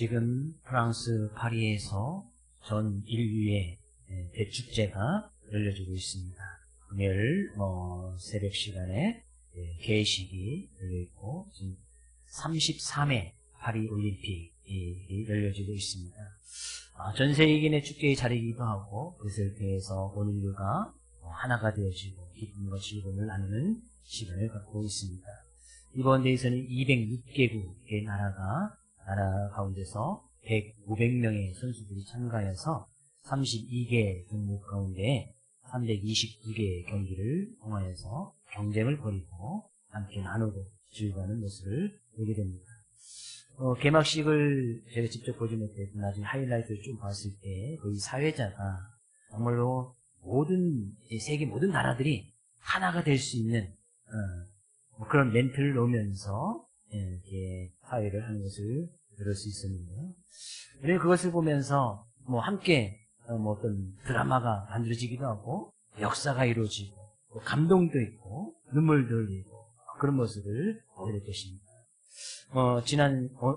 지금 프랑스 파리에서 전 인류의 대축제가 열려지고 있습니다. 금요일 새벽 시간에 개회식이 열려있고 지금 33회 파리 올림픽이 열려지고 있습니다. 전 세계인의 축제의 자리이기도 하고 그것을 통해서 온 인류가 하나가 되어지고 기쁨과 즐거움을 나누는 시간을 갖고 있습니다. 이번 대회에서는 206개국의 나라 가운데서 500명의 선수들이 참가해서 32개 종목 가운데 329개의 경기를 통하여서 경쟁을 벌이고 함께 나누고 즐거워하는 모습을 보게 됩니다. 개막식을 제가 직접 보지 못해도 나중에 하이라이트를 좀 봤을 때 거의 사회자가 정말로 세계 모든 나라들이 하나가 될 수 있는 그런 멘트를 놓으면서 이렇게 사회를 하는 것을 들을 수 있었는데요. 우리는 그것을 보면서 함께 어떤 드라마가 만들어지기도 하고 역사가 이루어지고 감동도 있고 눈물도 흘리고 그런 모습을 보게 될 것입니다.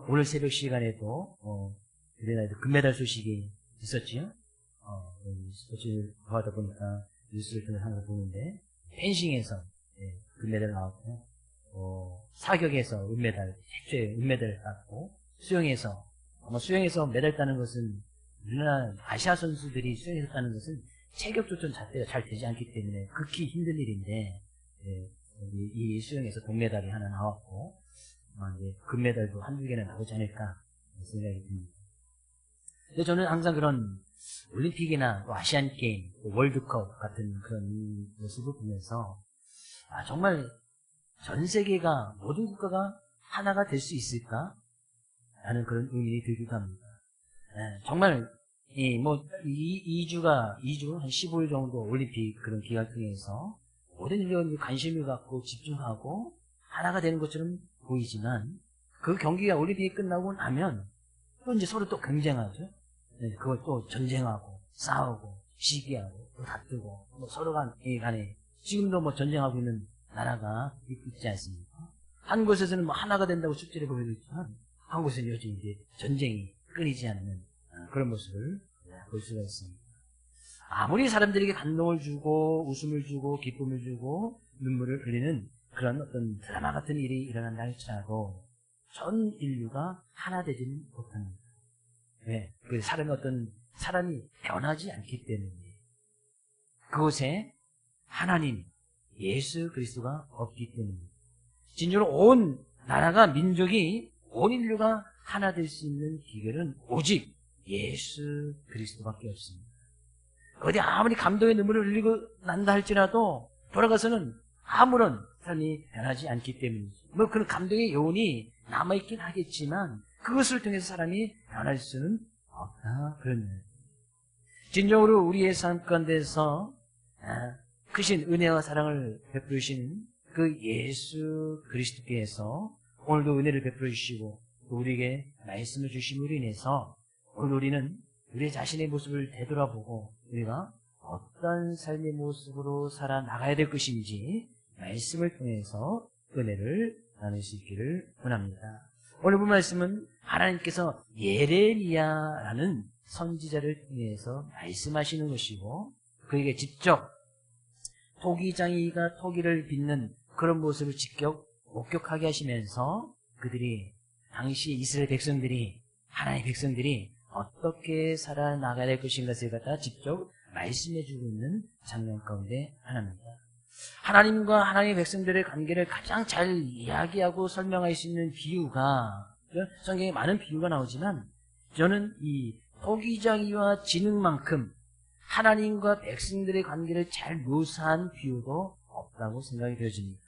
오늘 새벽 시간에도 우리나라에도 금메달 소식이 있었지요. 스포츠를 보다 보니까 뉴스를 통해서 항상 보는데 펜싱에서 금메달 나왔고 사격에서 최초의 은메달을 땄고 수영에서 메달 따는 것은 우리나라 아시아 선수들이 수영에서 따는 것은 체격 조절 자체가 잘 되지 않기 때문에 극히 힘든 일인데 이 수영에서 동메달이 하나 나왔고 이제 금메달도 한두 개는 나오지 않을까 생각이 듭니다. 근데 저는 항상 그런 올림픽이나 또 아시안게임, 또 월드컵 같은 그런 모습을 보면서 정말 전 세계가 모든 국가가 하나가 될 수 있을까? 라는 그런 의문이 들기도 합니다. 정말 2주 한 15일 정도 올림픽 그런 기간 통해서 모든 인류가 관심을 갖고 집중하고 하나가 되는 것처럼 보이지만 그 경기가 올림픽이 끝나고 나면 또 이제 서로 또 경쟁하죠. 그걸 또 전쟁하고 싸우고 시기하고 또 다투고 서로 간에 지금도 전쟁하고 있는 나라가 있지 않습니까? 한 곳에서는 하나가 된다고 축제를 보여도 있지만 한 곳에는 요즘 이제 전쟁이 끊이지 않는 그런 모습을 볼 수가 있습니다. 아무리 사람들에게 감동을 주고 웃음을 주고 기쁨을 주고 눈물을 흘리는 그런 어떤 드라마 같은 일이 일어난다 할지라도 전 인류가 하나 되지는 못합니다. 왜? 그 사람이 변하지 않기 때문이에요. 그곳에 하나님, 예수 그리스도가 없기 때문입니다. 진정으로 온 나라가 민족이 온 인류가 하나 될 수 있는 비결은 오직 예수 그리스도밖에 없습니다. 어디 아무리 감동의 눈물을 흘리고 난다 할지라도 돌아가서는 아무런 사람이 변하지 않기 때문이죠. 그런 감동의 여운이 남아있긴 하겠지만 그것을 통해서 사람이 변할 수는 없다. 그런 거예요. 진정으로 우리의 삶 가운데서 크신 은혜와 사랑을 베푸시는 그 예수 그리스도께서 오늘도 은혜를 베풀어 주시고 또 우리에게 말씀을 주심으로 인해서 오늘 우리는 우리 자신의 모습을 되돌아보고 우리가 어떤 삶의 모습으로 살아나가야 될 것인지 말씀을 통해서 은혜를 나눌 수 있기를 원합니다. 오늘 본 말씀은 하나님께서 예레미야라는 선지자를 통해서 말씀하시는 것이고 그에게 직접 토기장이가 토기를 빚는 그런 모습을 직접 목격하게 하시면서 그들이 당시 이스라엘 백성들이 하나님의 백성들이 어떻게 살아나가야 될 것인가를 갖다 직접 말씀해주고 있는 장면 가운데 하나입니다. 하나님과 하나님의 백성들의 관계를 가장 잘 이야기하고 설명할 수 있는 비유가 성경에 많은 비유가 나오지만 저는 이 토기장이와 진흙만큼 하나님과 백성들의 관계를 잘 묘사한 비유도 없다고 생각이 되어집니다.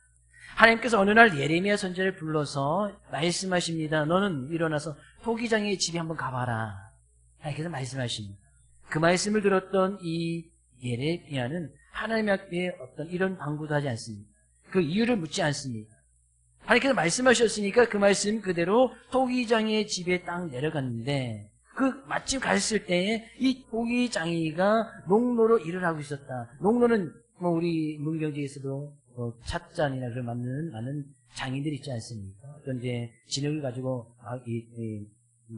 하나님께서 어느 날 예레미야 선지자를 불러서 말씀하십니다. 너는 일어나서 토기장의 집에 한번 가봐라. 하나님께서 말씀하십니다. 그 말씀을 들었던 이 예레미야는 하나님 앞에 어떤 이런 방구도 하지 않습니다. 그 이유를 묻지 않습니다. 하나님께서 말씀하셨으니까 그 말씀 그대로 토기장의 집에 딱 내려갔는데 마침 갔을 때에 이 토기장이가 농로로 일을 하고 있었다. 농로는 우리 문경지에서도 찻잔이나 그런 많은 장인들이 있지 않습니까? 어떤 이제 진흙을 가지고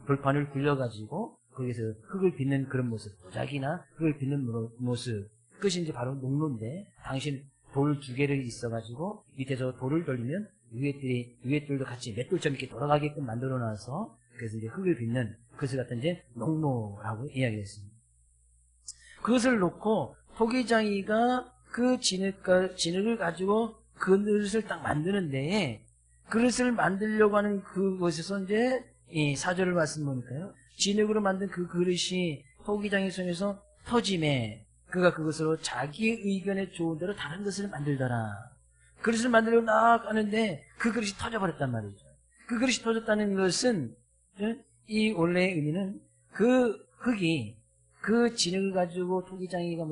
돌판을 굴려가지고 거기서 흙을 빚는 그런 모습, 도자기나 흙을 빚는 모습, 그것이 이제 바로 농로인데, 당신 돌 2개를 있어가지고 밑에서 돌을 돌리면 위에 돌도 같이 맷돌처럼 이렇게 돌아가게끔 만들어 놔서 그래서 이제 흙을 빚는 그것을 갖다 이제 농로라고 이야기했습니다. 그것을 놓고 토기장이가 그 진흙을 가지고 그릇을 딱 만드는데, 그릇을 만들려고 하는 그것에서 이제 이 4절을 말씀보니까요, 진흙으로 만든 그 그릇이 토기장의 손에서 터짐에 그가 그것으로 자기 의견에 좋은 대로 다른 것을 만들더라. 그릇을 만들려고 나아가는데 그 그릇이 터져버렸단 말이죠. 그 그릇이 터졌다는 것은, 이 원래의 의미는 그 흙이 그 진흙을 가지고 토기장이가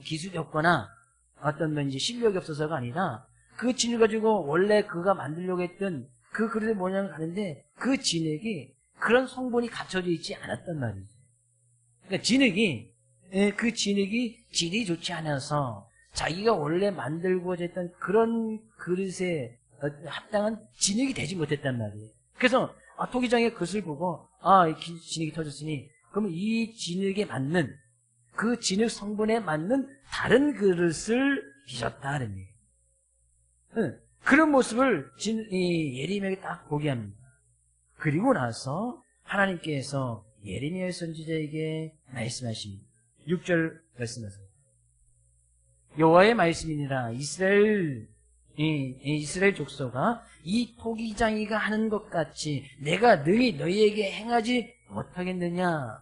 기술이 없거나 어떤 이제 실력이 없어서가 아니라 그 진흙을 가지고 원래 그가 만들려고 했던 그 그릇의 모양을 가는데 그 진흙이 그런 성분이 갖춰져 있지 않았단 말이죠. 그러니까 그 진흙이 질이 좋지 않아서 자기가 원래 만들고자 했던 그런 그릇에 합당한 진흙이 되지 못했단 말이에요. 그래서 토기장의 그릇을 보고 이 진흙이 터졌으니 그러면 이 진흙에 맞는 그 진흙 성분에 맞는 다른 그릇을 빚었다는 얘기예요. 그런 모습을 예레미야에게 딱 보게 합니다. 그리고 나서 하나님께서 예레미야 선지자에게 말씀하십니다. 6절 말씀하세요. 여호와의 말씀이니라. 이스라엘 족속아, 이 토기장이가 하는 것 같이 내가 능히 너희에게 행하지 못하겠느냐.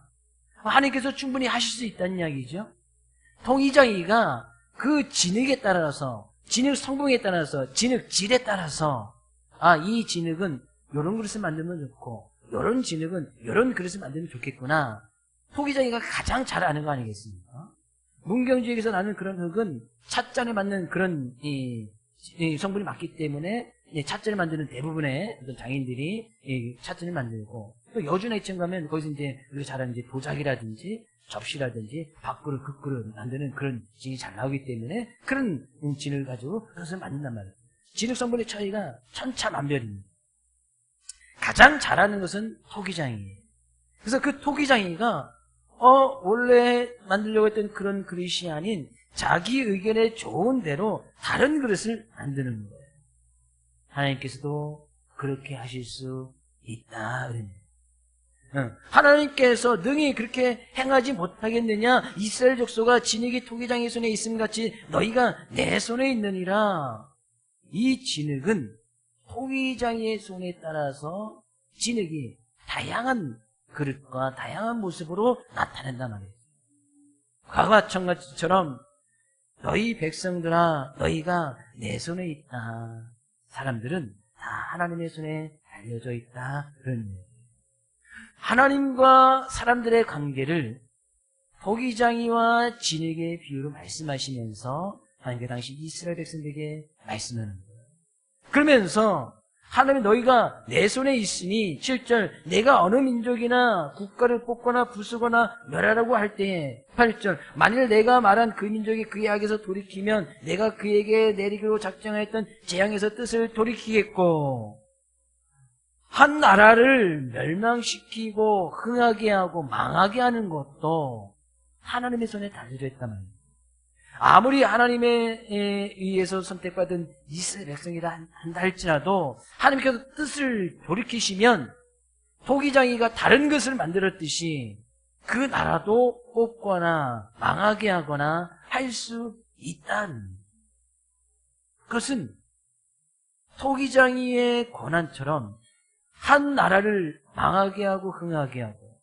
하나님께서 충분히 하실 수 있다는 이야기죠. 토기장이가 그 진흙에 따라서, 진흙 성분에 따라서, 진흙 질에 따라서 이 진흙은 이런 그릇을 만들면 좋고 이런 진흙은 이런 그릇을 만들면 좋겠구나. 토기장이가 가장 잘 아는 거 아니겠습니까? 문경지역에서 나는 그런 흙은 찻잔에 맞는 그런 이 성분이 맞기 때문에 찻잔을 만드는 대부분의 어떤 장인들이 찻잔을 만들고, 또 여주나 이천 가면 거기서 이제 우리가 잘 아는 이제 도자기라든지 접시라든지 밥그릇, 국그릇 만드는 그런 진이 잘 나오기 때문에 그런 진을 가지고 그것을 만든단 말이에요. 진흙 성분의 차이가 천차만별입니다. 가장 잘하는 것은 토기장이에요. 그래서 그 토기장이가 원래 만들려고 했던 그런 그릇이 아닌 자기 의견에 좋은 대로 다른 그릇을 만드는 거예요. 하나님께서도 그렇게 하실 수 있다. 하나님께서 능히 그렇게 행하지 못하겠느냐. 이스라엘 족속아 진흙이 토기장의 손에 있음 같이 너희가 내 손에 있느니라. 이 진흙은 토기장의 손에 따라서 진흙이 다양한 그릇과 다양한 모습으로 나타낸단 말이에요. 과거와 마찬가지처럼 너희 백성들아 너희가 내 손에 있다. 사람들은 다 하나님의 손에 달려져 있다. 그런 얘기예요. 하나님과 사람들의 관계를 토기장이와 진흙의 비유로 말씀하시면서 하나님께 당시 이스라엘 백성들에게 말씀하는 거예요. 그러면서 하나님 너희가 내 손에 있으니 7절 내가 어느 민족이나 국가를 뽑거나 부수거나 멸하라고 할 때에 8절 만일 내가 말한 그 민족이 그의 악에서 돌이키면 내가 그에게 내리기로 작정하였던 재앙에서 뜻을 돌이키겠고 한 나라를 멸망시키고 흥하게 하고 망하게 하는 것도 하나님의 손에 달려져 있단 말이에요. 아무리 하나님에 의해서 선택받은 이스라엘 백성이라 한다 할지라도 하나님께서 뜻을 돌이키시면 토기장이가 다른 것을 만들었듯이 그 나라도 뽑거나 망하게 하거나 할 수 있다는, 그것은 토기장이의 권한처럼 한 나라를 망하게 하고 흥하게 하고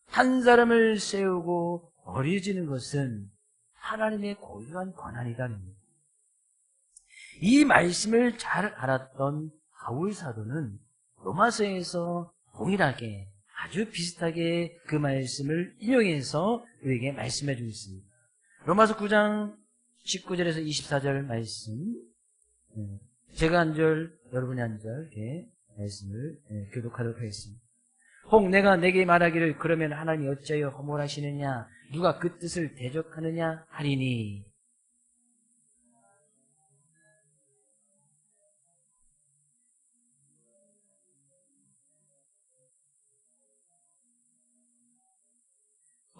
한 사람을 세우고 버려지는 것은 하나님의 고유한 권한이라는 겁니다. 이 말씀을 잘 알았던 바울 사도는 로마서에서 동일하게 아주 비슷하게 그 말씀을 인용해서 우리에게 말씀해 주고 있습니다. 로마서 9장 19절에서 24절 말씀, 제가 한 절, 여러분이 한 절 이렇게 말씀을 교독하도록 하겠습니다. 혹 내가 내게 말하기를 그러면 하나님이 어찌하여 허물하시느냐 누가 그 뜻을 대적하느냐 하리니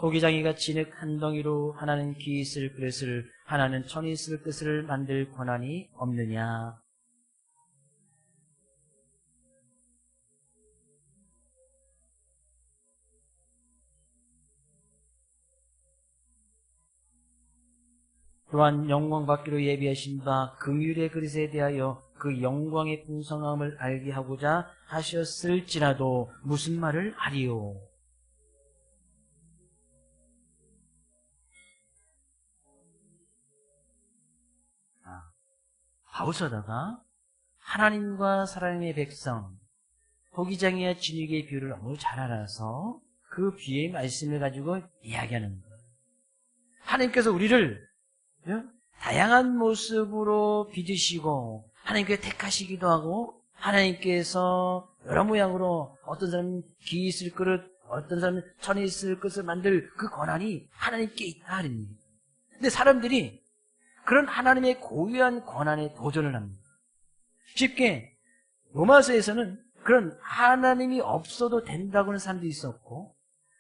토기장이가 진흙 한 덩이로 하나는 귀 있을 그릇을 하나는 천이 있을 그릇을 만들 권한이 없느냐. 또한 영광 받기로 예비하신 바 긍휼의 그릇에 대하여 그 영광의 풍성함을 알게 하고자 하셨을지라도 무슨 말을 하리요. 바울서다가 하나님과 사랑의 백성 토기장이와 진흙의 비유를 너무 잘 알아서 그 비유의 말씀을 가지고 이야기하는 거예요. 하나님께서 우리를 다양한 모습으로 빚으시고 하나님께 택하시기도 하고 하나님께서 여러 모양으로 어떤 사람은 귀 있을 그릇, 어떤 사람은 천이 있을 것을 만들 그 권한이 하나님께 있다 하는 얘기예요. 근데 사람들이 그런 하나님의 고유한 권한에 도전을 합니다. 쉽게 로마서에서는 그런 하나님이 없어도 된다고 하는 사람도 있었고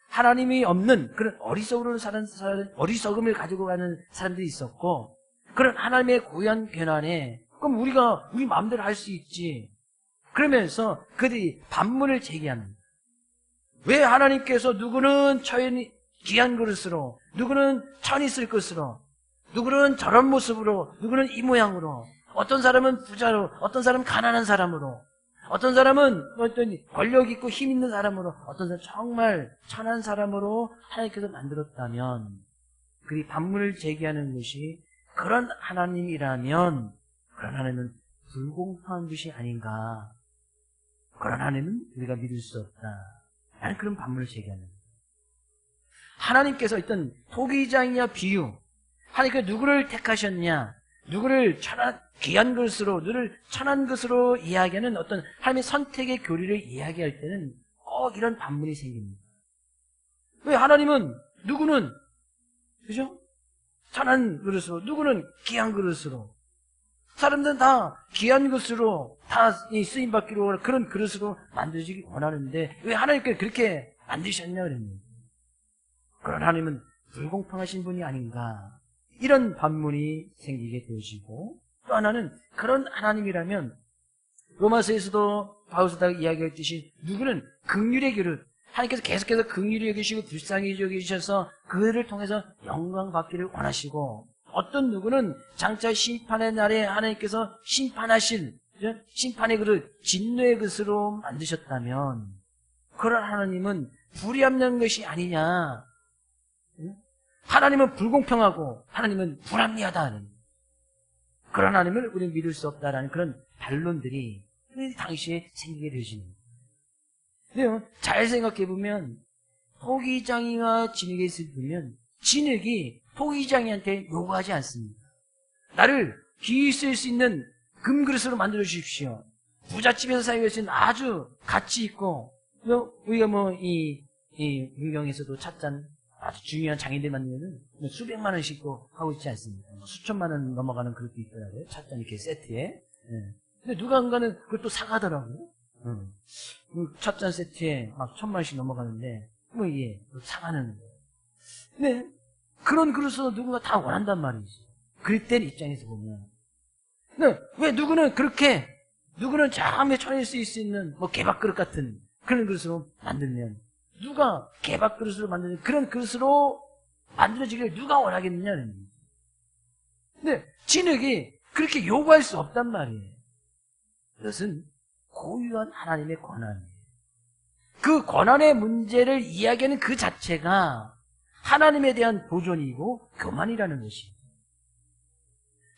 하나님이 없는 그런 어리석음을 사는 어리석음을 가지고 가는 사람들이 있었고 그런 하나님의 고유한 권한에 그럼 우리가 우리 마음대로 할 수 있지. 그러면서 그들이 반문을 제기합니다. 왜 하나님께서 누구는 귀한 그릇으로 누구는 천이 있을 것으로 누구는 저런 모습으로 누구는 이 모양으로 어떤 사람은 부자로 어떤 사람은 가난한 사람으로 어떤 사람은 어떤 권력 있고 힘 있는 사람으로 어떤 사람은 정말 천한 사람으로 하나님께서 만들었다면 그들이 반문을 제기하는 것이 그런 하나님이라면 그런 하나님은 불공평한 것이 아닌가. 그런 하나님은 우리가 믿을 수 없다. 라는 그런 반문을 제기하는 거예요. 하나님께서 어떤 토기장이냐 비유 하나님께서 누구를 택하셨냐 누구를 귀한 것으로 누구를 천한 것으로 이야기하는 어떤 하나님의 선택의 교리를 이야기할 때는 꼭 이런 반문이 생깁니다. 왜 하나님은 누구는 그죠? 천한 그릇으로 누구는 귀한 그릇으로 사람들은 다 귀한 것으로 다 쓰임받기로 그런 그릇으로 만들어지기 원하는데 왜 하나님께서 그렇게 만드셨냐 그랬는데 그런 하나님은 불공평하신 분이 아닌가 이런 반문이 생기게 되어지고 또 하나는 그런 하나님이라면 로마서에서도 바울서다가 이야기했듯이 누구는 긍휼의 그릇 하나님께서 계속해서 긍휼히 여기시고 불쌍히 여기셔서 그를 통해서 영광 받기를 원하시고 어떤 누구는 장차 심판의 날에 하나님께서 심판하실 심판의 그릇 진노의 그릇으로 만드셨다면 그런 하나님은 불의없는 것이 아니냐 하나님은 불공평하고 하나님은 불합리하다는 그런 하나님을 우리는 믿을 수 없다라는 그런 반론들이 당시에 생기게 되시는 거예요. 근데 잘 생각해보면 토기장이와 진흙에 있으면 진흙이 토기장이한테 요구하지 않습니다. 나를 귀히 쓸 수 있는 금그릇으로 만들어 주십시오. 부잣집에서 사용할 수 있는 아주 가치 있고 우리가 이 문경에서도 찻잔 아주 중요한 장인들 만들면은 수백만 원씩도 하고 있지 않습니까? 수천만 원 넘어가는 그릇도 있더라고요. 찻잔 이렇게 세트에. 근데 누가 한가는 그걸 또 사가더라고요. 찻잔 세트에 막 1,000만 원씩 넘어가는데 이게 사가는 거예요. 근데 그런 그릇을 누군가 다 원한단 말이지. 그릇된 입장에서 보면. 근데 왜 누구는 자음에 천일 수 있는 개밥그릇 같은 그런 그릇으로 만들면 누가 개밥그릇으로 만드는 그런 그릇으로 만들어지기를 누가 원하겠느냐는 얘기죠. 근데 진흙이 그렇게 요구할 수 없단 말이에요. 그것은 고유한 하나님의 권한이에요. 그 권한의 문제를 이야기하는 그 자체가 하나님에 대한 도전이고 교만이라는 것이에요.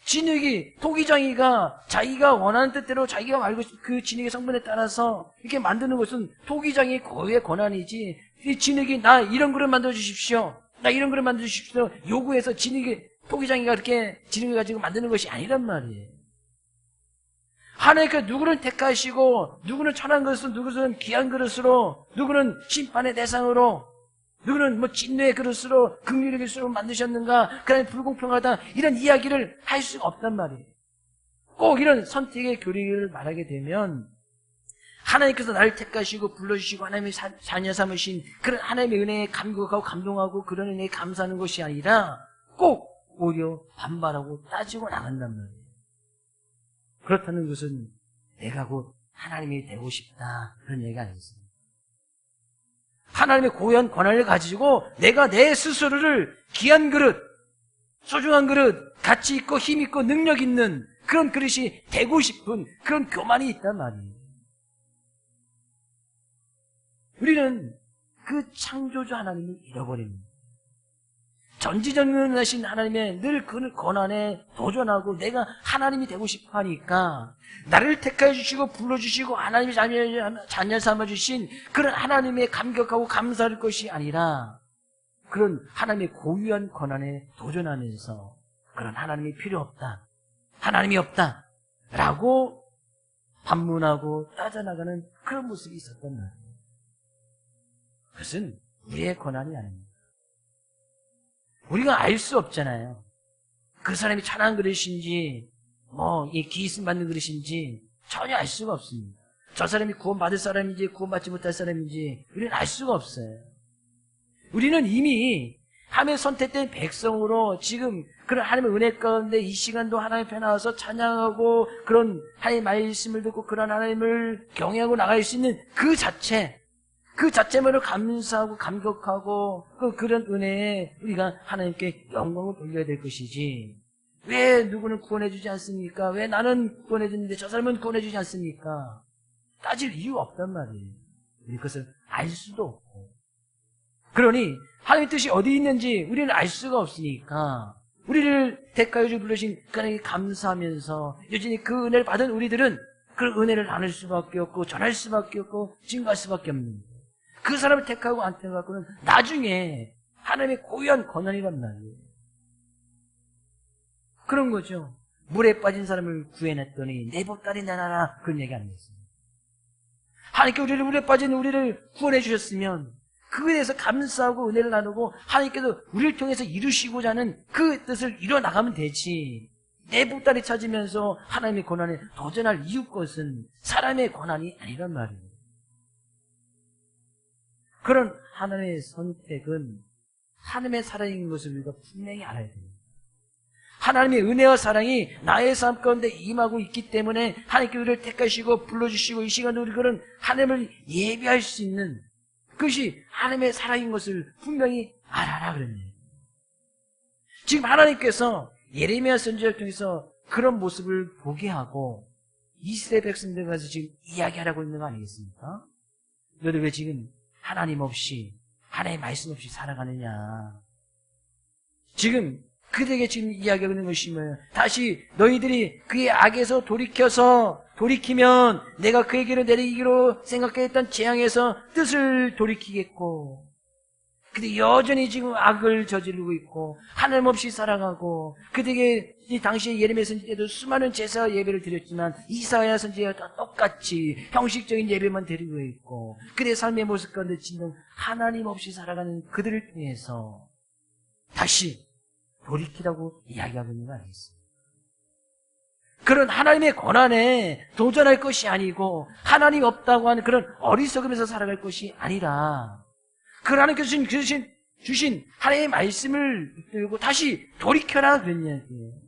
진흙이 토기장이가 자기가 원하는 뜻대로 자기가 알고 싶은 그 진흙의 성분에 따라서 이렇게 만드는 것은 토기장의 고유의 권한이지 이 진흙이 나 이런 그릇 만들어 주십시오. 나 이런 그릇 만들어 주십시오. 요구해서 토기장이가 그렇게 진흙을 가지고 만드는 것이 아니란 말이에요. 하나님께서 누구를 택하시고 누구는 천한 그릇으로 누구는 귀한 그릇으로 누구는 심판의 대상으로 누구는 진노의 그릇으로 긍휼의 그릇으로 만드셨는가 그러니 불공평하다 이런 이야기를 할 수가 없단 말이에요. 꼭 이런 선택의 교리를 말하게 되면 하나님께서 나를 택하시고 불러주시고 하나님의 자녀 삼으신 그런 하나님의 은혜에 감격하고 감동하고 그런 은혜에 감사하는 것이 아니라 꼭 오히려 반발하고 따지고 나간단 말이에요. 그렇다는 것은 내가 곧 하나님이 되고 싶다 그런 얘기가 아니겠습니까? 하나님의 고유한 권한을 가지고 내가 내 스스로를 귀한 그릇, 소중한 그릇, 가치 있고 힘 있고 능력 있는 그런 그릇이 되고 싶은 그런 교만이 있단 말이에요. 우리는 그 창조주 하나님을 잃어버립니다. 전지전능하신 하나님의 늘 그 권한에 도전하고 내가 하나님이 되고 싶어 하니까 나를 택하여 주시고 불러주시고 하나님의 자녀 삼아주신 그런 하나님의 감격하고 감사할 것이 아니라 그런 하나님의 고유한 권한에 도전하면서 그런 하나님이 필요 없다, 하나님이 없다 라고 반문하고 따져나가는 그런 모습이 있었단 말이에요. 그것은 우리의 권한이 아닙니다. 우리가 알 수 없잖아요. 그 사람이 천한 그릇인지 이 기있음 받는 그릇인지 전혀 알 수가 없습니다. 저 사람이 구원받을 사람인지 구원받지 못할 사람인지 우리는 알 수가 없어요. 우리는 이미 하나님의 선택된 백성으로 지금 그런 하나님의 은혜 가운데 이 시간도 하나님 앞에 나와서 찬양하고 그런 하나님의 말씀을 듣고 그런 하나님을 경외하고 나갈 수 있는 그 자체만으로 감사하고 감격하고 그런 은혜에 우리가 하나님께 영광을 돌려야 될 것이지, 왜 누구는 구원해주지 않습니까? 왜 나는 구원해주는데 저 사람은 구원해주지 않습니까? 따질 이유가 없단 말이에요. 우리 그것을 알 수도 없고. 그러니 하나님의 뜻이 어디 있는지 우리는 알 수가 없으니까 우리를 택하여 불러주신 그에게 감사하면서 여전히 그 은혜를 받은 우리들은 그 은혜를 나눌 수밖에 없고 전할 수밖에 없고 증거할 수밖에 없는 거예요. 그 사람을 택하고 안 택하고는 나중에 하나님의 고유한 권한이란 말이에요. 그런 거죠. 물에 빠진 사람을 구해냈더니 내 보따리 내놔라 그런 얘기 아니겠습니까? 하나님께 우리를 물에 빠진 우리를 구원해 주셨으면 그에 대해서 감사하고 은혜를 나누고 하나님께서 우리를 통해서 이루시고자 하는 그 뜻을 이뤄나가면 되지, 내 보따리 찾으면서 하나님의 권한에 도전할 이유 것은 사람의 권한이 아니란 말이에요. 그런 하나님의 선택은 하나님의 사랑인 것을 우리가 분명히 알아야 됩니다. 하나님의 은혜와 사랑이 나의 삶 가운데 임하고 있기 때문에 하나님께 우리를 택하시고 불러주시고 이 시간에 우리 그런 하나님을 예비할 수 있는 그것이 하나님의 사랑인 것을 분명히 알아라 그런 얘기예요. 지금 하나님께서 예레미야 선지자를 통해서 그런 모습을 보게 하고 이스라엘 백성들 가서 지금 이야기하라고 있는 거 아니겠습니까? 너희들 왜 지금 하나님 없이 하나님의 말씀 없이 살아가느냐. 지금 그들에게 지금 이야기하고 있는 것이 뭐예요? 다시 너희들이 그의 악에서 돌이키면 내가 그에게로 내리기로 생각했던 재앙에서 뜻을 돌이키겠고, 근데 여전히 지금 악을 저지르고 있고 하나님 없이 살아가고, 그들에게 당시에 예레미야 선지자 때도 수많은 제사 예배를 드렸지만 이사야 선지자와 똑같이 형식적인 예배만 드리고 있고 그들의 삶의 모습 가운데 진정 하나님 없이 살아가는 그들을 통해서 다시 돌이키라고 이야기하고 있는 거 아니겠습니까? 그런 하나님의 권한에 도전할 것이 아니고 하나님 없다고 하는 그런 어리석으면서 살아갈 것이 아니라 그 하나님께서 주신 하나님의 말씀을 들고 다시 돌이켜라 그런 이야기예요.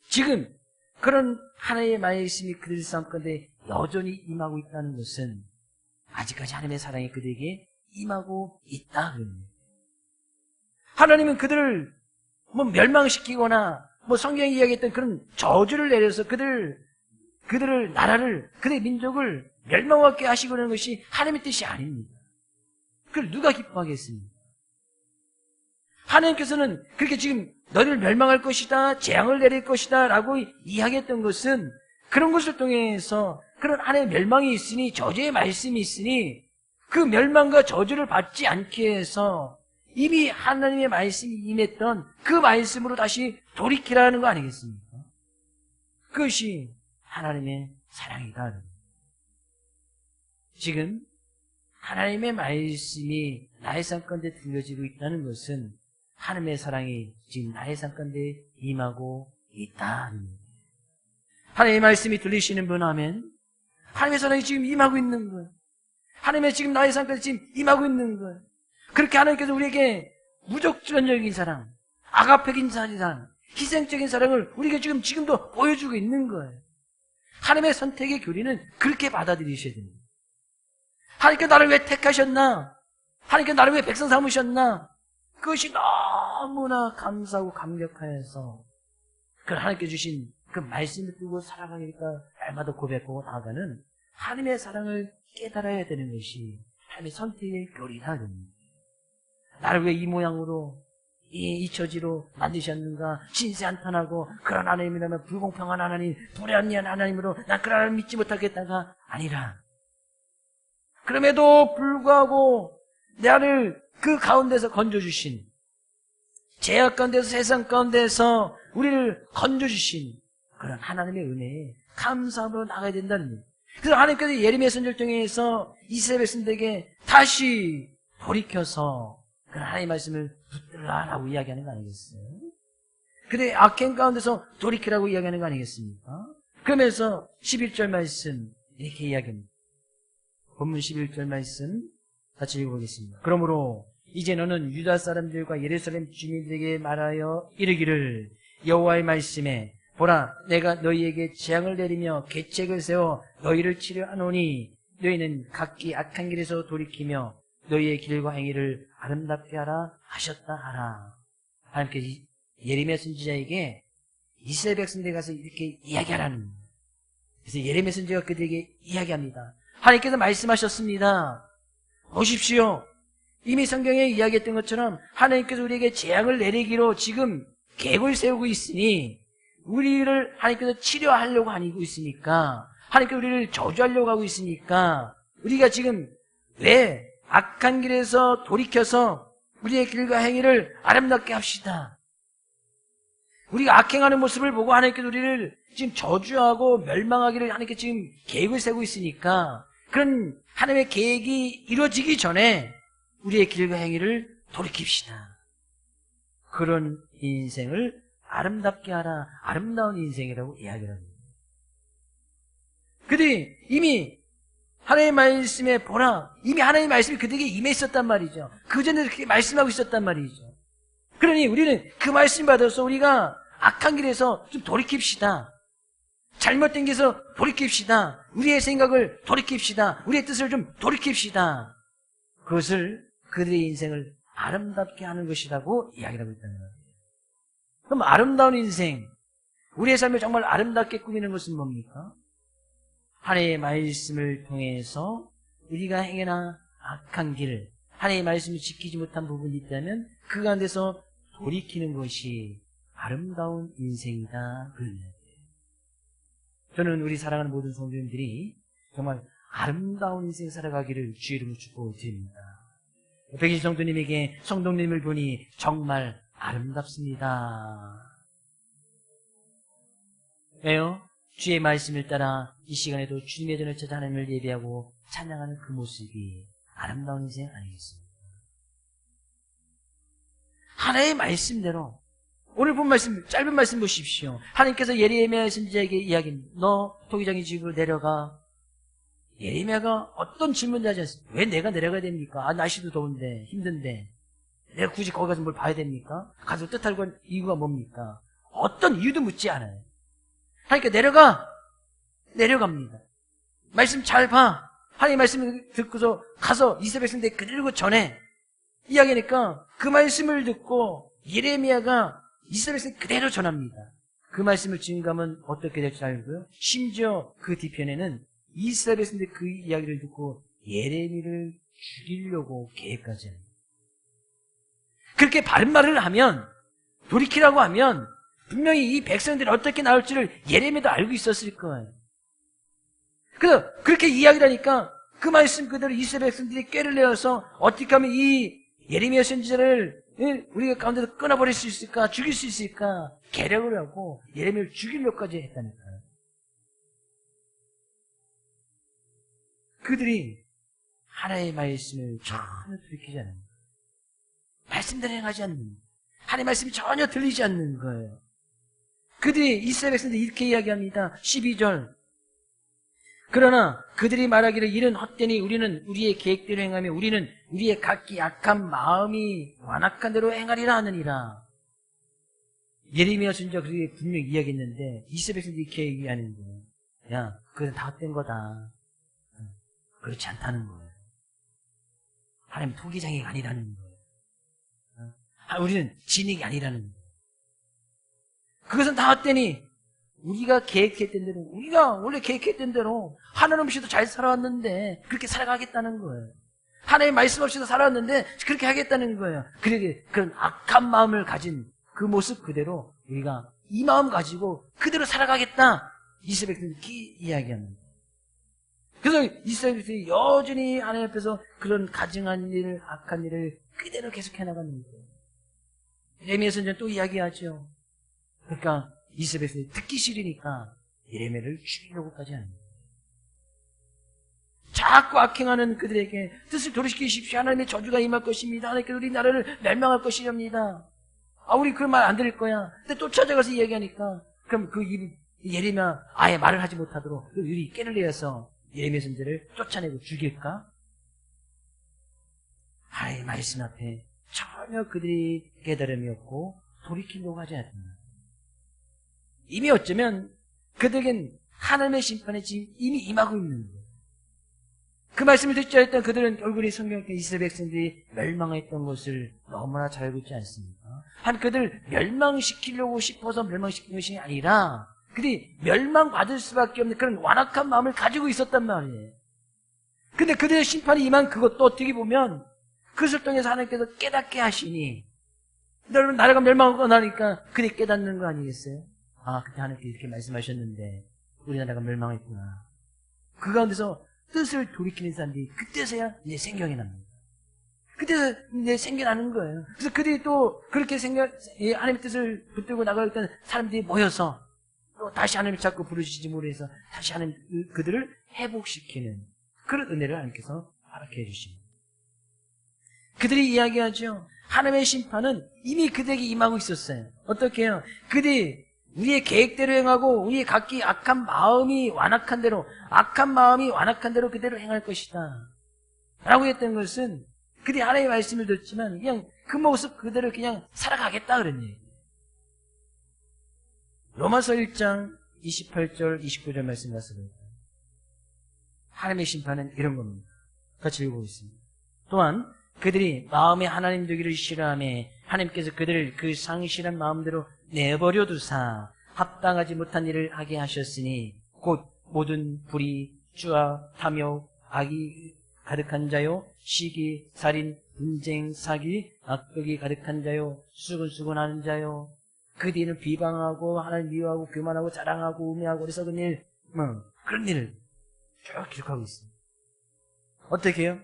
지금 그런 하나님의 말씀이 그들 삶 가운데 여전히 임하고 있다는 것은 아직까지 하나님의 사랑이 그들에게 임하고 있다 그런 얘기예요. 하나님은 그들을 멸망시키거나 성경이 이야기했던 그런 저주를 내려서 그들을 나라를 그들의 민족을 멸망하게 하시고 하는 것이 하나님의 뜻이 아닙니다. 그걸 누가 기뻐하겠습니까? 하나님께서는 그렇게 지금 너희를 멸망할 것이다, 재앙을 내릴 것이다 라고 이야기했던 것은 그런 것을 통해서 그런 하나님의 멸망이 있으니, 저주의 말씀이 있으니 그 멸망과 저주를 받지 않게 해서 이미 하나님의 말씀이 임했던 그 말씀으로 다시 돌이키라는 거 아니겠습니까? 그것이 하나님의 사랑이다. 지금 하나님의 말씀이 나의 삶 가운데 들려지고 있다는 것은 하나님의 사랑이 지금 나의 삶 가운데 임하고 있다. 하나님의 말씀이 들리시는 분 하면 하나님의 사랑이 지금 임하고 있는 거예요. 하나님의 지금 나의 삶까지 지금 임하고 있는 거예요. 그렇게 하나님께서 우리에게 무조건적인 사랑, 아가페긴 사랑, 희생적인 사랑을 우리에게 지금도 보여주고 있는 거예요. 하나님의 선택의 교리는 그렇게 받아들이셔야 됩니다. 하나님께 나를 왜 택하셨나? 하나님께 나를 왜 백성 삼으셨나? 그것이 너무나 감사하고 감격하여서 그 하나님께 주신 그 말씀을 두고 살아가니까 날마다 고백하고 나아가는 하나님의 사랑을 깨달아야 되는 것이 하나님의 선택의 교리다. 나를 왜 이 모양으로 이 처지로 만드셨는가? 신세한탄하고 그런 하나님이라면 불공평한 하나님, 불합리한 하나님으로 난 그런 하나님 믿지 못하겠다가 아니라, 그럼에도 불구하고 나를 그 가운데서 건져주신, 죄악 가운데서 세상 가운데서 우리를 건져주신 그런 하나님의 은혜에 감사함으로 나가야 된다는 거예요. 그래서 하나님께서 예레미야 선지자를 통해서 이스라엘 백성들에게 다시 돌이켜서 그런 하나님의 말씀을 붙들라라고 이야기하는 거 아니겠어요? 그래, 악행 가운데서 돌이키라고 이야기하는 거 아니겠습니까? 그러면서 11절 말씀 이렇게 이야기합니다. 본문 11절 말씀 같이 읽어보겠습니다. 그러므로 이제 너는 유다 사람들과 예루살렘 주민들에게 말하여 이르기를, 여호와의 말씀에 보라, 내가 너희에게 재앙을 내리며 계책을 세워 너희를 치료하노니 너희는 각기 악한 길에서 돌이키며 너희의 길과 행위를 아름답게 하라 하셨다 하라. 하나님께서 예레미야 선지자에게 이스라엘 백성들에 가서 이렇게 이야기하라는 거예요. 그래서 예레미야 선지자가 그들에게 이야기합니다. 하나님께서 말씀하셨습니다. 보십시오. 이미 성경에 이야기했던 것처럼 하나님께서 우리에게 재앙을 내리기로 지금 계획을 세우고 있으니 우리를 하나님께서 치료하려고 하고 있으니까, 하나님께서 우리를 저주하려고 하고 있으니까 우리가 지금 왜 악한 길에서 돌이켜서 우리의 길과 행위를 아름답게 합시다. 우리가 악행하는 모습을 보고 하나님께서 우리를 지금 저주하고 멸망하기를 하나님께 지금 계획을 세우고 있으니까 그런 하나님의 계획이 이루어지기 전에 우리의 길과 행위를 돌이킵시다. 그런 인생을 아름답게 하라. 아름다운 인생이라고 이야기를 합니다. 그들이 이미 하나님의 말씀에 보라, 이미 하나님의 말씀이 그들에게 임해 있었단 말이죠. 그전에도 그렇게 말씀하고 있었단 말이죠. 그러니 우리는 그 말씀 받아서 우리가 악한 길에서 좀 돌이킵시다. 잘못된 길에서 돌이킵시다. 우리의 생각을 돌이킵시다. 우리의 뜻을 좀 돌이킵시다. 그것을 그들의 인생을 아름답게 하는 것이라고 이야기를 하고 있다는 거예요. 그럼 아름다운 인생, 우리의 삶을 정말 아름답게 꾸미는 것은 뭡니까? 하나님의 말씀을 통해서 우리가 행해나 악한 길, 하나님의 말씀을 지키지 못한 부분이 있다면 그 가운데서 돌이키는 것이 아름다운 인생이다. 저는 우리 사랑하는 모든 성도님들이 정말 아름다운 인생 살아가기를 주의 이름으로 축복드립니다. 백인 성도님에게 성도님을 보니 정말 아름답습니다. 왜요? 주의 말씀을 따라 이 시간에도 주님의 전을 찾아 하나님을 예배하고 찬양하는 그 모습이 아름다운 인생 아니겠습니까? 하나의 말씀대로, 오늘 본 말씀, 짧은 말씀 보십시오. 하나님께서 예레미야 선지자에게 이야기합니다. 너 토기장의 집으로 내려가. 예레미야가 어떤 질문도 하지 않습니다. 왜 내가 내려가야 됩니까? 아, 날씨도 더운데, 힘든데. 내가 굳이 거기 가서 뭘 봐야 됩니까? 가서 뜻하고 한 이유가 뭡니까? 어떤 이유도 묻지 않아요. 하나님께 내려가. 내려갑니다. 말씀 잘 봐. 하나님 말씀을 듣고서 가서 이스라엘 백성들에게 그리고 전해. 이야기하니까 그 말씀을 듣고 예레미야가 이스라엘 백성에 그대로 전합니다. 그 말씀을 증거하면 어떻게 될 줄 알고요. 심지어 그 뒤편에는 이스라엘 백성들이 그 이야기를 듣고 예레미야를 죽이려고 계획까지 합니다. 그렇게 바른 말을 하면, 돌이키라고 하면 분명히 이 백성들이 어떻게 나올지를 예레미야도 알고 있었을 거예요. 그래서 그렇게 이야기를 하니까 그 말씀 그대로 이스라엘 백성들이 꾀를 내어서 어떻게 하면 이 예레미야 선지자를 우리가 가운데서 끊어버릴 수 있을까, 죽일 수 있을까 계략을 하고 예레미야를 죽이려고까지 했다니까요. 그들이 하나님의 말씀을 전혀 들키지 않는 거예요. 말씀대로 행하지 않는 거예요. 하나님의 말씀이 전혀 들리지 않는 거예요. 그들이 이스라엘 백성들이 이렇게 이야기합니다. 12절. 그러나 그들이 말하기를 이는 헛되니 우리는 우리의 계획대로 행하며 우리는 우리의 각기 약한 마음이 완악한 대로 행하리라 하느니라. 예레미야 선지자가 그렇게 분명히 이야기했는데 이스라엘 백성들이 이렇게 얘기하는 거예요. 야, 그건 다 헛된 거다. 그렇지 않다는 거예요. 하나님 토기장애가 아니라는 거예요. 우리는 진익이 아니라는 거예요. 그것은 다 헛되니 우리가 계획했던 대로, 우리가 원래 계획했던 대로 하나님 없이도 잘 살아왔는데 그렇게 살아가겠다는 거예요. 하나님 말씀 없이도 살아왔는데 그렇게 하겠다는 거예요. 그러게 그런 악한 마음을 가진 그 모습 그대로 우리가 이 마음 가지고 그대로 살아가겠다. 이스라엘 백성들이 이야기합니다. 그래서 이스라엘 백성들이 여전히 하나님 앞에서 그런 가증한 일을, 악한 일을 그대로 계속해 나가는 거예요. 예레미야 선지자는 또 이야기하죠. 그러니까 이스라엘 백성이 듣기 싫으니까 예레미야를 죽이려고까지 하는 거예요. 자꾸 악행하는 그들에게 뜻을 도리시키십시오. 하나님의 저주가 임할 것입니다. 하나님께서 우리 나라를 멸망할 것이랍니다. 우리 그 말 안 들을 거야. 근데 또 찾아가서 이야기하니까 그럼 그 예레미야 아예 말을 하지 못하도록 그 유리 깨를 내어서 예레미야 선지자를 쫓아내고 죽일까? 하나님의 말씀 앞에 전혀 그들이 깨달음이 없고 돌이키려고 하지 않습니다. 이미 어쩌면 그들에겐 하나님의 심판이 지금 이미 임하고 있는 거예요. 그 말씀을 듣지 않았던 그들은 얼굴이 성경에 이스라엘 백성들이 멸망했던 것을 너무나 잘 알고 있지 않습니까? 한 그들 멸망시키려고 싶어서 멸망시킨 것이 아니라 그들이 멸망받을 수밖에 없는 그런 완악한 마음을 가지고 있었단 말이에요. 근데 그들의 심판이 임한 그것도 어떻게 보면 그것을 통해서 하나님께서 깨닫게 하시니 여러분 나라가 멸망하고 나니까 그들이 깨닫는 거 아니겠어요? 그때 하나님께서 이렇게 말씀하셨는데 우리 나라가 멸망했구나. 그 가운데서 뜻을 돌이키는 사람들이 그때서야 이제 생경이 납니다. 그때서 이제 생겨나는 거예요. 그래서 그들이 또 그렇게 하나님의 뜻을 붙들고 나가겠다는 사람들이 모여서 또 다시 하나님을 자꾸 부르시지 못해서 다시 하나님 그들을 회복시키는 그런 은혜를 하나님께서 허락해 주십니다. 그들이 이야기하죠. 하나님의 심판은 이미 그들에게 임하고 있었어요. 어떻게 해요? 그들이 우리의 계획대로 행하고 우리의 각기 악한 마음이 완악한 대로 그대로 행할 것이다 라고 했던 것은 그들이 하나님의 말씀을 듣지만 그냥 그 모습 그대로 그냥 살아가겠다 그런 얘기예요. 로마서 1장 28절 29절 말씀 같습니다. 하나님의 심판은 이런 겁니다. 같이 읽어보겠습니다. 또한 그들이 마음에 하나님 되기를 싫어하며 하나님께서 그들을 그 상실한 마음대로 내버려 두사 합당하지 못한 일을 하게 하셨으니 곧 모든 불의, 주와 탐욕, 악이 가득한 자요, 시기, 살인, 분쟁, 사기, 악독이 가득한 자요, 수근수근하는 자요, 그 뒤는 비방하고 하나님 미워하고 교만하고 자랑하고 우매하고 어리석은 일, 그런 일을 쭉 기록하고 있습니다. 어떻게 해요?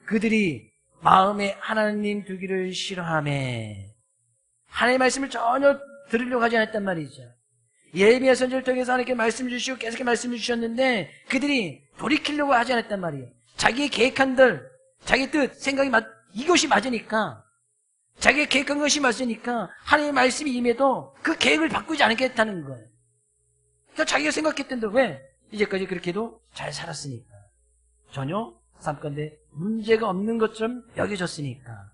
그들이 마음에 하나님 두기를 싫어하며 하나님의 말씀을 전혀 들으려고 하지 않았단 말이죠. 예레미야 선지를 통해서 하나님께 말씀 주시고 계속 말씀을 주셨는데 그들이 돌이키려고 하지 않았단 말이에요. 자기의 계획한 들, 자기 뜻, 생각이 이것이 맞으니까 자기가 계획한 것이 맞으니까 하나님의 말씀이 임해도 그 계획을 바꾸지 않겠다는 거예요. 그러니까 자기가 생각했던 대로 왜? 이제까지 그렇게도 잘 살았으니까. 전혀 삼건대 문제가 없는 것처럼 여겨졌으니까.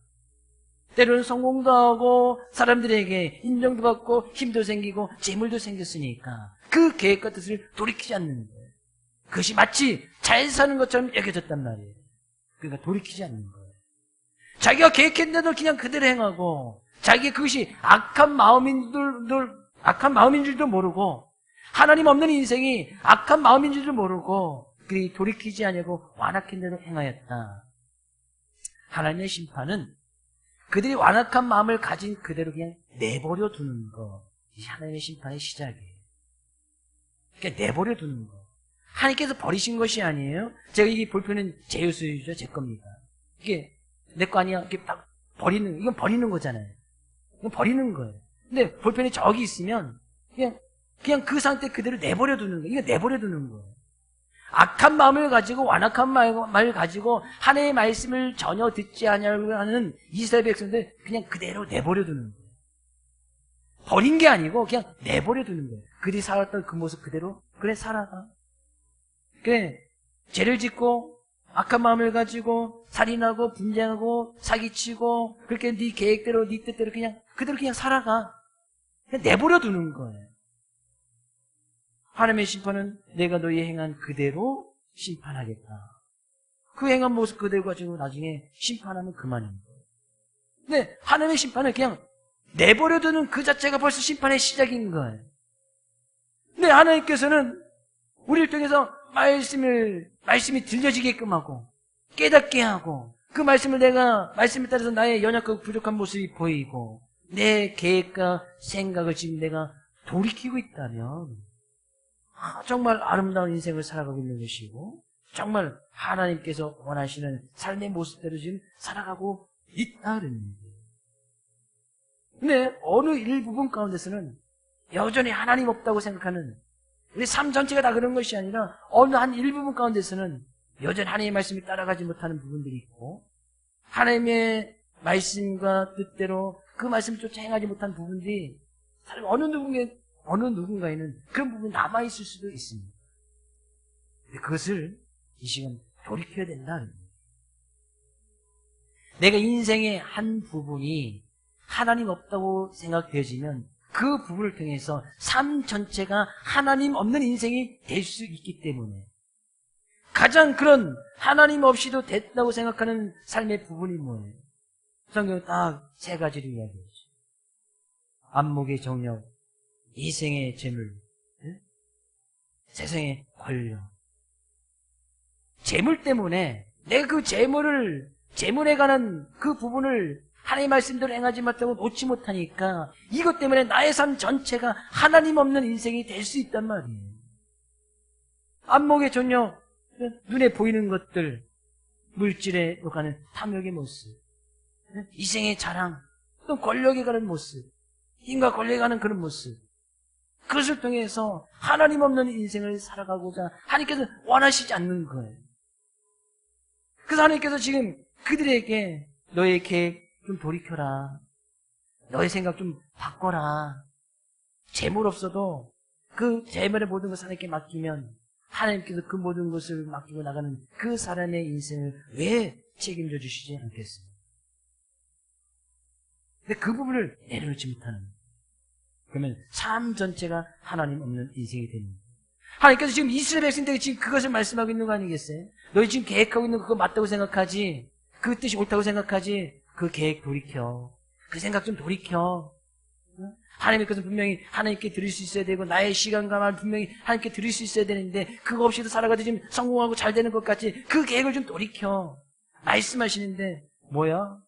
때로는 성공도 하고 사람들에게 인정도 받고 힘도 생기고 재물도 생겼으니까 그 계획과 뜻을 돌이키지 않는 거예요. 그것이 마치 잘 사는 것처럼 여겨졌단 말이에요. 그러니까 돌이키지 않는 거예요. 자기가 계획했는데도 그냥 그대로 행하고 자기의 그것이 악한 마음인 줄도 모르고 하나님 없는 인생이 악한 마음인 줄도 모르고 그들이 돌이키지 아니하고 완악한 대로 행하였다. 하나님의 심판은 그들이 완악한 마음을 가진 그대로 그냥 내버려 두는 거. 이 하나님의 심판의 시작이에요. 그러니까 내버려 두는 거. 하나님께서 버리신 것이 아니에요. 제가 이 볼펜은 제 요소유죠. 제 겁니다. 이게 내 거 아니야. 이렇게 딱 이건 버리는 거잖아요. 이건 버리는 거예요. 근데 볼펜이 저기 있으면 그냥 그 상태 그대로 내버려 두는 거예요. 이거 내버려 두는 거예요. 악한 마음을 가지고 완악한 마음을 가지고 하나님의 말씀을 전혀 듣지 않으려고 하는 이스라엘 백성들 그냥 그대로 내버려 두는 거예요. 버린 게 아니고 그냥 내버려 두는 거예요. 그들이 살았던 그 모습 그대로 그래 살아가. 그래, 죄를 짓고 악한 마음을 가지고 살인하고 분쟁하고 사기치고 그렇게 네 계획대로 네 뜻대로 그냥 그대로 그냥 살아가. 그냥 내버려 두는 거예요. 하나님의 심판은 내가 너희 행한 그대로 심판하겠다. 그 행한 모습 그대로 가지고 나중에 심판하면 그만인 거예요. 근데 하나님의 심판은 그냥 내버려 두는 그 자체가 벌써 심판의 시작인 거예요. 근데 하나님께서는 우리를 통해서 말씀이 들려지게끔 하고 깨닫게 하고 그 말씀을 내가 말씀에 따라서 나의 연약하고 부족한 모습이 보이고 내 계획과 생각을 지금 내가 돌이키고 있다면 정말 아름다운 인생을 살아가고 있는 것이고 정말 하나님께서 원하시는 삶의 모습대로 지금 살아가고 있다는 얘기예요. 근데 어느 일부분 가운데서는 여전히 하나님 없다고 생각하는 우리 삶 전체가 다 그런 것이 아니라 어느 한 일부분 가운데서는 여전히 하나님의 말씀을 따라가지 못하는 부분들이 있고 하나님의 말씀과 뜻대로 그 말씀을 쫓아 행하지 못한 부분들이 어느 누군가에는 그런 부분이 남아있을 수도 있습니다. 그것을 이 시간 돌이켜야 된다는 거예요. 내가 인생의 한 부분이 하나님 없다고 생각되어지면 그 부분을 통해서 삶 전체가 하나님 없는 인생이 될 수 있기 때문에 가장 그런 하나님 없이도 됐다고 생각하는 삶의 부분이 뭐예요? 성경은 딱 세 가지를 이야기하죠. 안목의 정력, 이생의 재물, 세상의 권력. 재물 때문에 내가 그 재물에 관한 그 부분을 하나님의 말씀대로 행하지 못하고 놓지 못하니까 이것 때문에 나의 삶 전체가 하나님 없는 인생이 될 수 있단 말이에요. 안목의 전혀 눈에 보이는 것들, 물질에 관한 탐욕의 모습, 이생의 자랑, 또 권력에 관한 모습, 힘과 권력에 관한 그런 모습, 그것을 통해서 하나님 없는 인생을 살아가고자 하나님께서 원하시지 않는 거예요. 그래서 하나님께서 지금 그들에게 너의 계획 좀 돌이켜라. 너의 생각 좀 바꿔라. 재물 없어도 그 재물의 모든 것을 하나님께 맡기면 하나님께서 그 모든 것을 맡기고 나가는 그 사람의 인생을 왜 책임져 주시지 않겠습니까? 근데 그 부분을 내려놓지 못하는 거예요. 그러면 삶 전체가 하나님 없는 인생이 되는 거예요. 하나님께서 지금 이스라엘 백성들에게 지금 그것을 말씀하고 있는 거 아니겠어요? 너희 지금 계획하고 있는 그거 맞다고 생각하지, 그 뜻이 옳다고 생각하지, 그 계획 돌이켜. 그 생각 좀 돌이켜. 하나님께서 분명히 하나님께 드릴 수 있어야 되고 나의 시간과 말 분명히 하나님께 드릴 수 있어야 되는데 그거 없이도 살아가도 지금 성공하고 잘 되는 것 같지. 그 계획을 좀 돌이켜. 말씀하시는데 뭐야?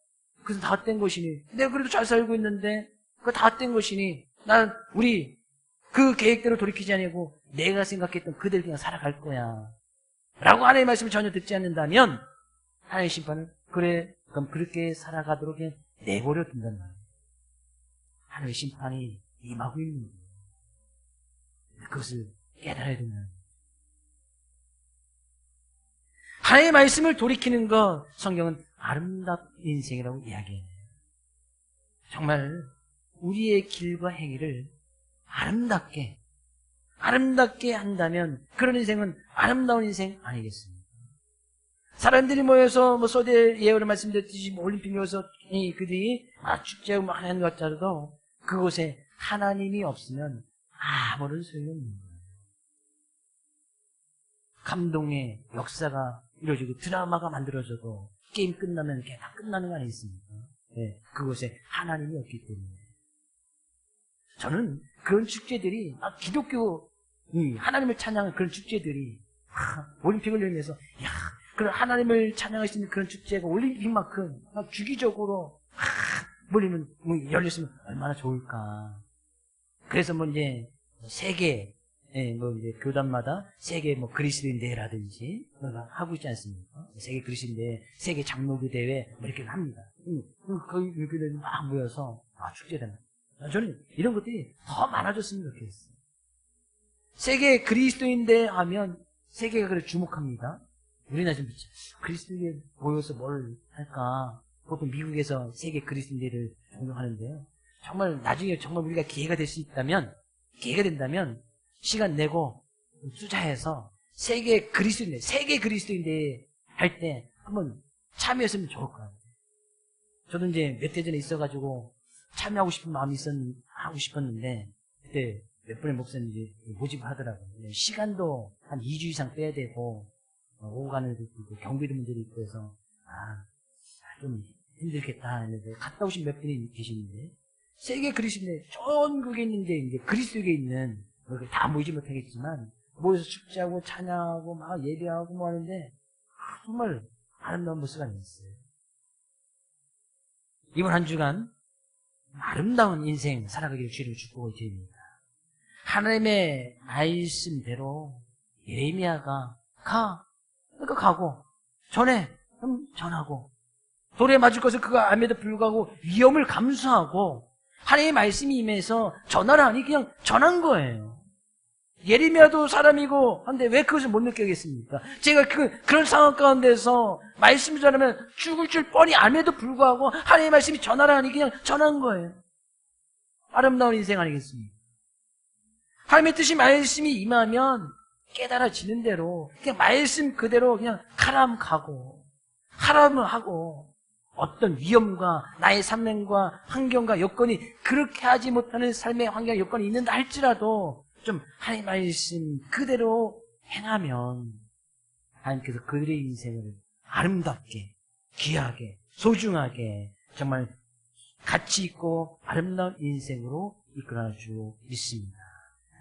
그것은 다 헛된 것이니. 내가 그래도 잘 살고 있는데 그거 다 헛된 것이니 우리 그 계획대로 돌이키지 아니고 내가 생각했던 그대로 그냥 살아갈 거야 라고 하나님의 말씀을 전혀 듣지 않는다면 하나님의 심판은 그래 그럼 그렇게 살아가도록 그냥 내버려 둔단 말이에요. 하나님의 심판이 임하고 있는 거예요. 그것을 깨달아야 된다는 거예요. 하나님의 말씀을 돌이키는 것 성경은 아름다운 인생이라고 이야기해요. 정말 우리의 길과 행위를 아름답게 한다면 그런 인생은 아름다운 인생 아니겠습니까? 사람들이 모여서 소대 예언을 말씀드렸듯이 올림픽 모여서 그들이 축제하고 하는 것 같아도 그곳에 하나님이 없으면 아무런 소용이 없는 거예요. 감동의 역사가 이루어지고 드라마가 만들어져도 게임 끝나면 그게 다 끝나는 거 아니겠습니까? 네, 그곳에 하나님이 없기 때문에. 저는 그런 축제들이 기독교 하나님을 찬양하는 그런 축제들이 올림픽을 열면서 그런 하나님을 찬양할 수 있는 그런 축제가 올림픽만큼 주기적으로 열렸으면 얼마나 좋을까. 그래서 이제 세계 이제 교단마다 세계 그리스도인 대회라든지 하고 있지 않습니까? 세계 그리스도인 대회, 세계 장로교 대회 이렇게 합니다. 거기 교회들이 막 모여서 축제를 합니다. 저는 이런 것들이 더 많아졌으면 좋겠어요. 세계 그리스도인 대회 하면 세계가 그래 주목합니다. 우리나라 좀 그리스도인에 모여서 뭘 할까? 보통 미국에서 세계 그리스도인 대회를 존경하는데요. 정말 나중에 정말 우리가 기회가 된다면 시간 내고 투자해서 세계 그리스도인데 할 때 한번 참여했으면 좋을 것 같아요. 저도 이제 몇 해 전에 있어가지고 참여하고 싶은 마음이 하고 싶었는데 그때 몇 분의 목사님이 모집을 하더라고요. 시간도 한 2주 이상 빼야 되고 오고 가는 데도 있고 경비도 문제도 있고 해서 좀 힘들겠다 했는데 갔다 오신 몇 분이 계시는데 세계 그리스도인데 전국에 있는데 이제 그리스도에 있는 다 모이지 못하겠지만 모여서 축제하고 찬양하고 막 예배하고 뭐 하는데 정말 아름다운 모습이 아니었어요. 이번 한 주간 아름다운 인생 살아가기를 주를 축복을 드립니다. 하나님의 말씀대로 예레미야가 그러니까 가고 전해 전하고 돌에 맞을 것을 그가 알매도 불구하고 위험을 감수하고 하나님의 말씀이 임해서 전하라 하니 그냥 전한 거예요. 예레미야도 사람이고 한데 왜 그것을 못 느끼겠습니까? 제가 그런 상황 가운데서 말씀을 전하면 죽을 줄 뻔히 알매도 불구하고 하나님의 말씀이 전하라 하니 그냥 전한 거예요. 아름다운 인생 아니겠습니까? 하나님의 뜻이 말씀이 임하면 깨달아지는 대로 그냥 말씀 그대로 그냥 가라면 가고 하라면 하고 어떤 위험과 나의 삶과 환경과 여건이 그렇게 하지 못하는 삶의 환경 여건이 있는다 할지라도 좀 하나님의 말씀 그대로 행하면 하나님께서 그들의 인생을 아름답게 귀하게 소중하게 정말 가치 있고 아름다운 인생으로 이끌어 줄 믿습니다.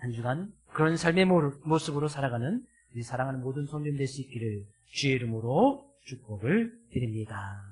한 주간 그런 삶의 모습으로 살아가는 우리 사랑하는 모든 성도님 될 수 있기를 주의 이름으로 축복을 드립니다.